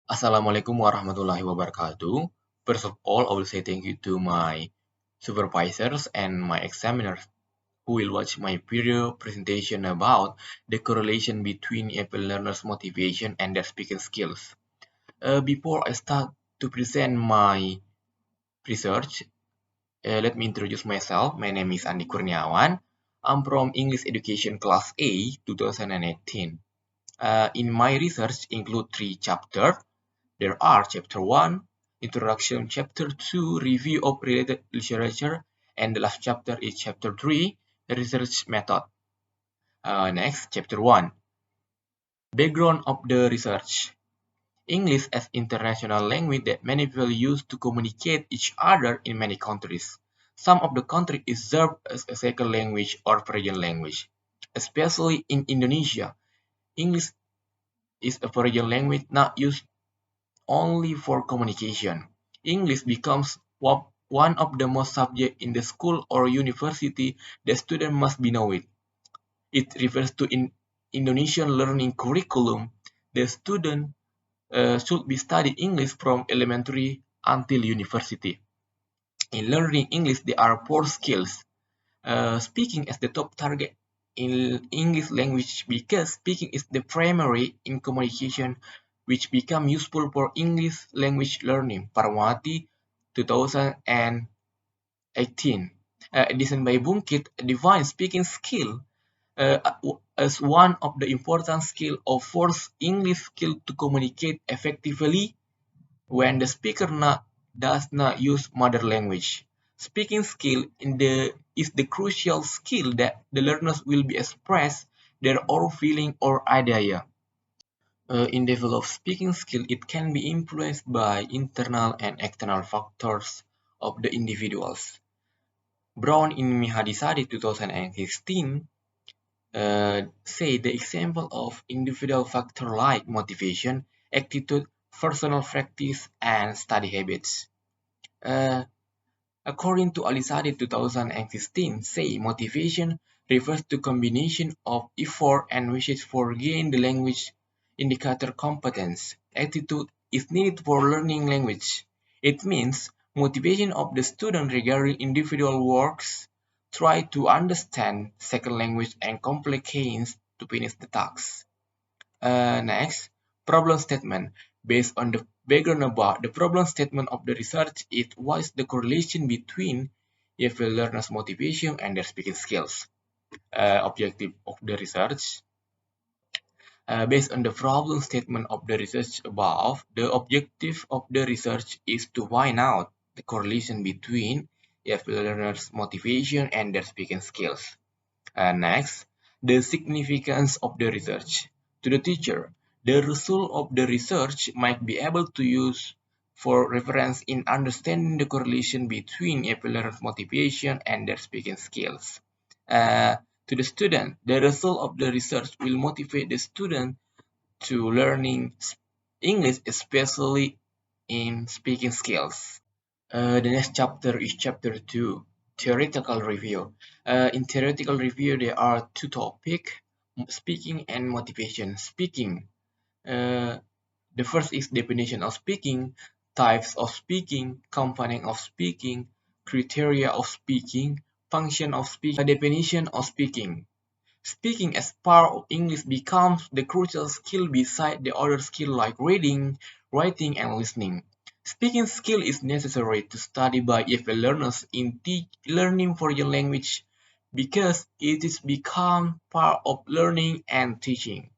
Assalamualaikum warahmatullahi wabarakatuh. First of all, I will say thank you to my supervisors and my examiners who will watch my video presentation about the correlation between EFL learners' motivation and their speaking skills. Before I start to present my research, let me introduce myself. My name is Andi Kurniawan. I'm from English Education Class A 2018. In my research include three chapters. There are Chapter 1, Introduction, Chapter 2, Review of Related Literature, and the last chapter is Chapter 3, Research Method. Next, Chapter 1, Background of the Research. English as international language that many people use to communicate each other in many countries. Some of the countries serve as a second language or foreign language. Especially in Indonesia, English is a foreign language not used only for communication. English becomes one of the most subjects in the school or university the student must be know it. It refers to in Indonesian learning curriculum. The student should be studying English from elementary until university. In learning English, there are four skills. Speaking as the top target in English language because speaking is the primary in communication which become useful for English language learning. Parwati 2018. Edison by Bungkit defines speaking skill uh, as one of the important skill of force English skill to communicate effectively when the speaker does not use mother language. Speaking skill is the crucial skill that the learners will be express their own feeling or idea. In develop speaking skill, it can be influenced by internal and external factors of the individuals. Brown in Mihadisari 2016 say the example of individual factor like motivation, attitude, personal practice, and study habits. Uh, According to Alisade 2016, say motivation refers to combination of effort and wishes for gain the language indicator competence. Attitude is needed for learning language. It means motivation of the student regarding individual works, try to understand second language and complications to finish the task. Next, problem statement. Based on the background about the problem statement of the research, it was the correlation between EFL learners' motivation and their speaking skills. Objective of the research. Based on the problem statement of the research above, the objective of the research is to find out the correlation between EFL learners' motivation and their speaking skills. Next, the significance of the research. To the teacher, the result of the research might be able to use for reference in understanding the correlation between a learner's motivation and their speaking skills. To the student, the result of the research will motivate the student to learning English, especially in speaking skills. The next chapter is chapter 2, theoretical review. In theoretical review, there are two topics, speaking and motivation. Speaking. Uh, the first is definition of speaking, types of speaking, component of speaking, criteria of speaking, function of speaking, a definition of speaking. Speaking as part of English becomes the crucial skill beside the other skills like reading, writing, and listening. Speaking skill is necessary to study by EFL learners in learning foreign language because it is become part of learning and teaching.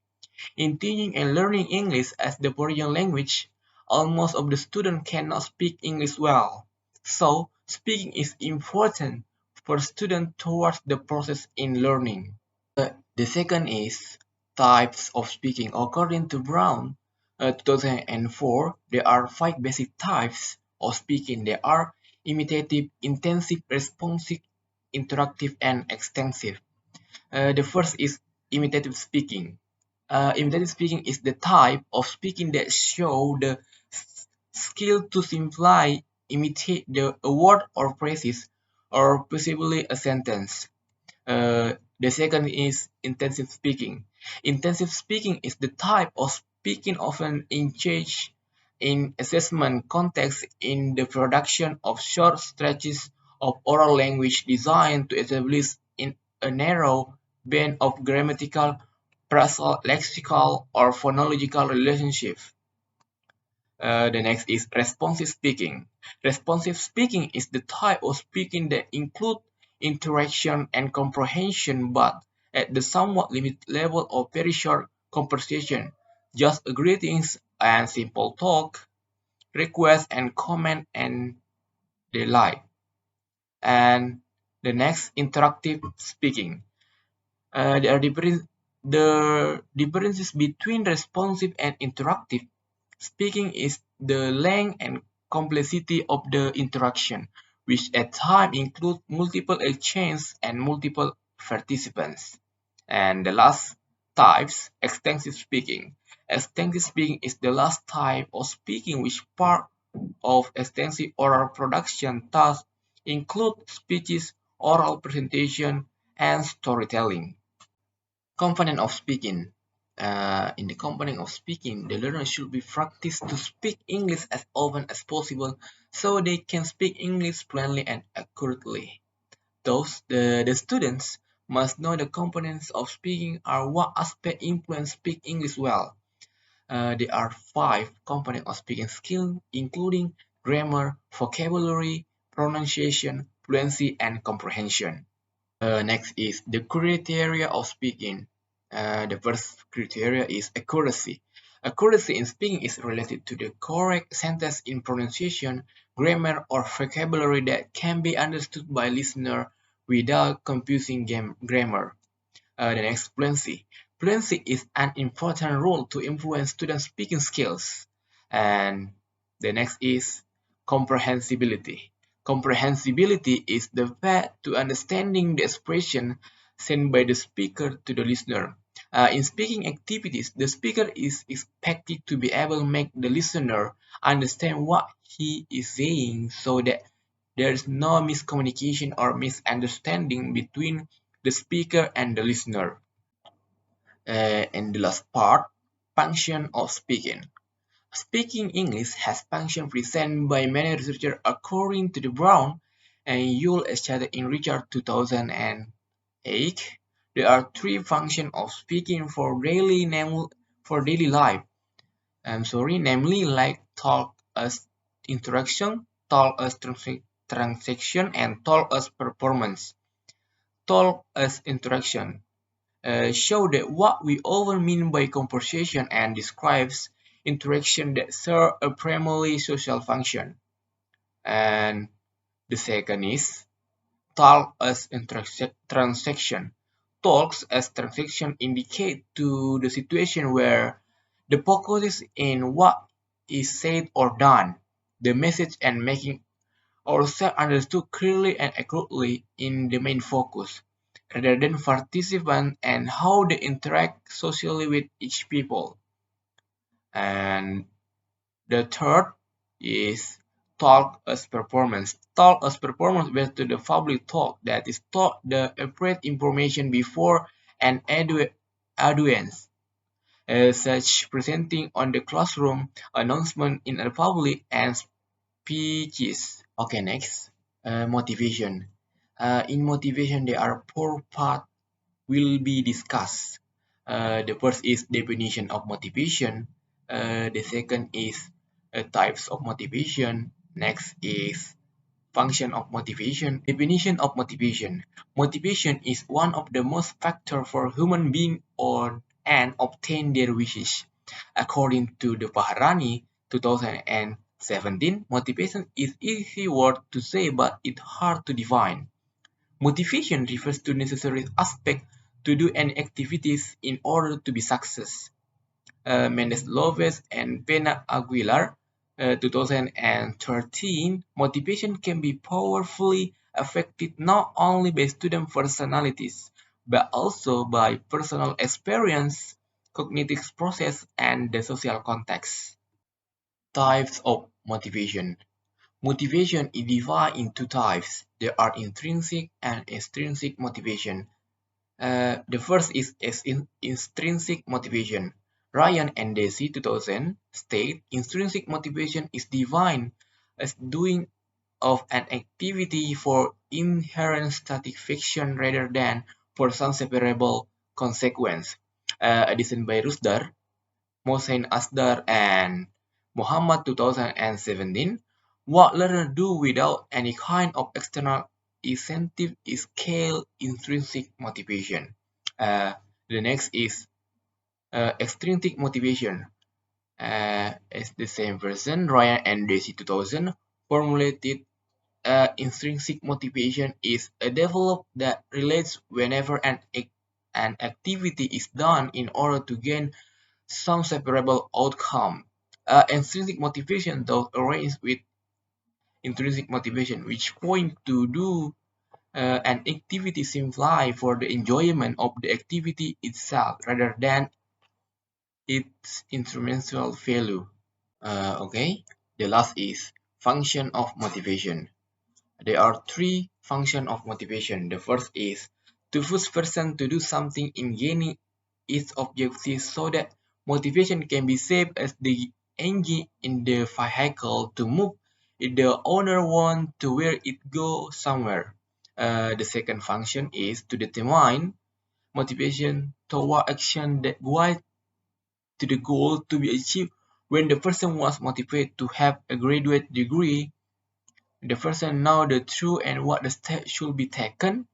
In teaching and learning English as the foreign language, almost of the students cannot speak English well. So, speaking is important for students towards the process in learning. The second is types of speaking. According to Brown, 2004, there are five basic types of speaking. They are imitative, intensive, responsive, interactive, and extensive. The first is imitative speaking. Imitative speaking is the type of speaking that show the skill to simply imitate a word or phrases or possibly a sentence. The second is intensive speaking. Intensive speaking is the type of speaking often engage in assessment context in the production of short stretches of oral language designed to establish in a narrow band of grammatical, phrasal, lexical, or phonological relationships. The next is responsive speaking. Responsive speaking is the type of speaking that includes interaction and comprehension but at the somewhat limited level of very short conversation, just greetings and simple talk, request and comment and the like. And the next, interactive speaking. The differences between responsive and interactive speaking is the length and complexity of the interaction, which at times include multiple exchanges and multiple participants. And the last types, extensive speaking. Extensive speaking is the last type of speaking which part of extensive oral production thus include speeches, oral presentation, and storytelling. Component of speaking. In the component of speaking, the learner should be practiced to speak English as often as possible so they can speak English fluently and accurately. Thus, the students must know the components of speaking are what aspect influence speak English well. There are 5 components of speaking skill, including grammar, vocabulary, pronunciation, fluency, and comprehension. Next is the criteria of speaking. The first criteria is accuracy. Accuracy in speaking is related to the correct sentence in pronunciation, grammar, or vocabulary that can be understood by listener without confusing grammar. The next, fluency. Fluency is an important role to influence student speaking skills. And the next is comprehensibility. Comprehensibility is the path to understanding the expression sent by the speaker to the listener. In speaking activities, the speaker is expected to be able to make the listener understand what he is saying so that there is no miscommunication or misunderstanding between the speaker and the listener. And the last part, function of speaking. Speaking English has function presented by many researchers according to the Brown and Yule study in Richard 2008. There are 3 functions of speaking for daily life. Namely like talk as interaction, talk as transaction, and talk as performance. Talk as interaction show that what we often mean by conversation and describes interaction that serve a primarily social function. And the second is talk as transaction. Talks as transaction indicate to the situation where the focus is in what is said or done, the message and making ourselves understood clearly and accurately in the main focus, rather than participants and how they interact socially with each people. And the third is talk as performance. Talk as performance refers to the public talk that is taught the appropriate information before an audience, such presenting on the classroom, announcement in a public, and speeches. Okay, next, motivation. In motivation, there are 4 parts will be discussed. The first is definition of motivation. The second is types of motivation. Next is function of motivation. Definition of motivation. Motivation is one of the most factors for human being on and obtain their wishes. According to the Paharani 2017, motivation is easy word to say but it's hard to define. Motivation refers to necessary aspect to do any activities in order to be success. Mendes-Loves and Pena Aguilar, 2013, motivation can be powerfully affected not only by student personalities, but also by personal experience, cognitive process, and the social context. Types of motivation. Motivation is divided into types. There are intrinsic and extrinsic motivation. The first is intrinsic motivation. Ryan and Desi 2000 state intrinsic motivation is defined as doing of an activity for inherent satisfaction rather than for some separable consequence. Edition by Rusdar, Mohsen Asdar, and Muhammad 2017. What learners do without any kind of external incentive is called intrinsic motivation. The next is extrinsic motivation. It's the same version. Ryan and Daisy 2000 formulated intrinsic motivation is a develop that relates whenever an activity is done in order to gain some separable outcome. Extrinsic motivation thus arranges with intrinsic motivation, which point to do an activity simply for the enjoyment of the activity itself rather than its instrumental value. Okay, the last is function of motivation. There are three functions of motivation. The first is to push person to do something in gaining its objective so that motivation can be saved as the engine in the vehicle to move if the owner wants to where it go somewhere. The second function is to determine motivation toward action that guide to the goal to be achieved. When the person was motivated to have a graduate degree, the person knows the truth and what the steps should be taken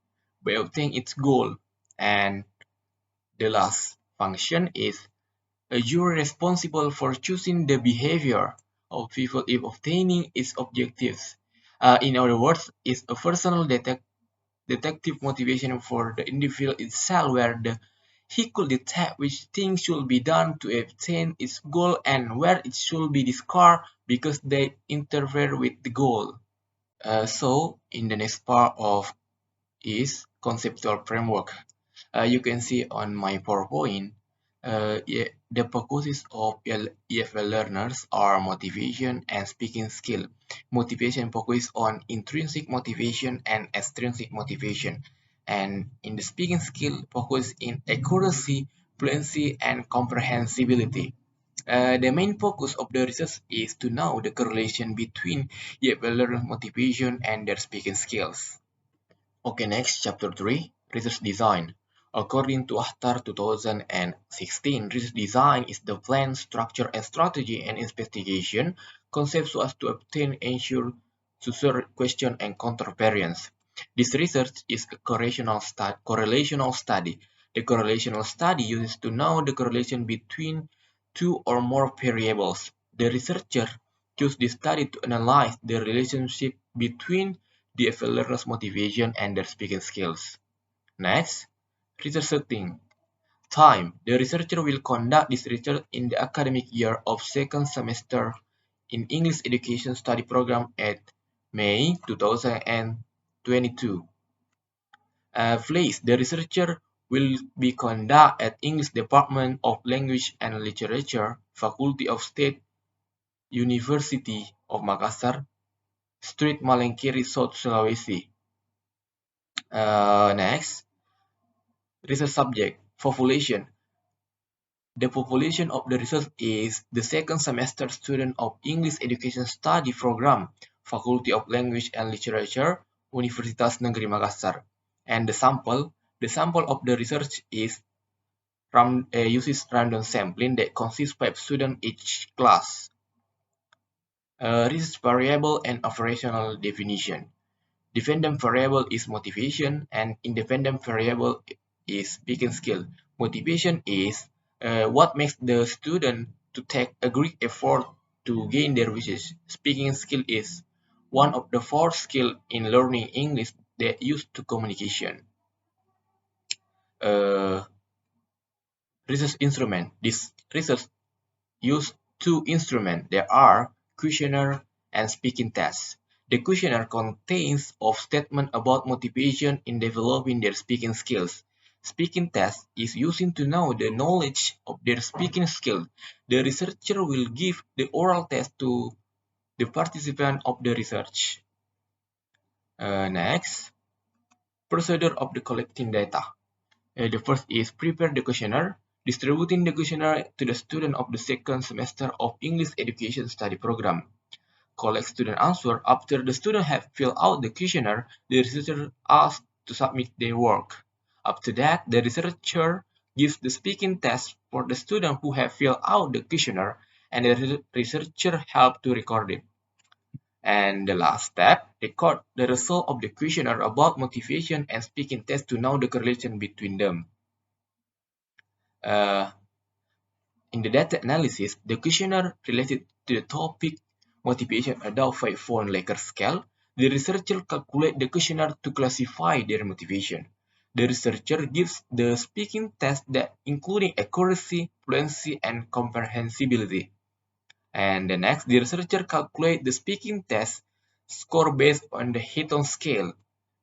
by obtaining its goal. And the last function is a jury responsible for choosing the behavior of people if obtaining its objectives. In other words, it's a personal detective motivation for the individual itself where he could detect which things should be done to obtain its goal and where it should be discarded because they interfere with the goal. So in the next part of is conceptual framework. You can see on my PowerPoint, yeah, the focuses of EFL learners are motivation and speaking skill. Motivation focus on intrinsic motivation and extrinsic motivation. And in the speaking skill, focus in accuracy, fluency, and comprehensibility. The main focus of the research is to know the correlation between EFL learner motivation and their speaking skills. Okay, next, chapter 3, research design. According to Ahtar 2016, research design is the plan, structure, and strategy and investigation concept so as to obtain, ensure, answer question, and counter variance. This research is a correlational study. The correlational study uses to know the correlation between two or more variables. The researcher choose this study to analyze the relationship between the learner's motivation and their speaking skills. Next, research setting. Time. The researcher will conduct this research in the academic year of second semester in English Education Study Program at May 2022. Place. The researcher will be conducted at English Department of Language and Literature, Faculty of State, University of Makassar, Street Malengkiri, South Sulawesi. Next, research subject, population. The population of the research is the second semester student of English Education Study Program, Faculty of Language and Literature, Universitas Negeri Makassar. And the sample of the research is uses random sampling that consists 5 students each class. Research variable and operational definition. Dependent variable is motivation and independent variable is speaking skill. Motivation is what makes the student to take a great effort to gain their wishes. Speaking skill is one of the 4 skills in learning English that used to communication. Research instrument. This research use 2 instruments. There are questionnaire and speaking tests. The questionnaire contains of statement about motivation in developing their speaking skills. Speaking test is using to know the knowledge of their speaking skill. The researcher will give the oral test to the participant of the research. Next, procedure of the collecting data. The first is prepare the questionnaire. distributing the questionnaire to the student of the second semester of English education study program. Collect student answer. After the student have filled out the questionnaire, the researcher asks to submit their work. After that, the researcher gives the speaking test for the student who have filled out the questionnaire, and the researcher help to record it. And the last step, record the result of the questionnaire about motivation and speaking test to know the correlation between them. Uh, In the data analysis, the questionnaire related to the topic motivation adult 5-point Likert scale. The researcher calculate the questionnaire to classify their motivation. The researcher gives the speaking test that including accuracy, fluency, and comprehensibility. And the next, the researcher calculate the speaking test score based on the Hinton scale,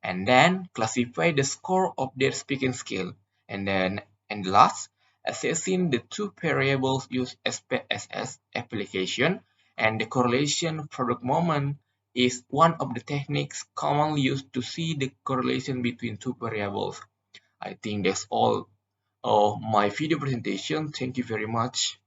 and then classify the score of their speaking skill. And last, assessing the two variables used SPSS application and the correlation for the moment is one of the techniques commonly used to see the correlation between two variables. I think that's all of my video presentation. Thank you very much.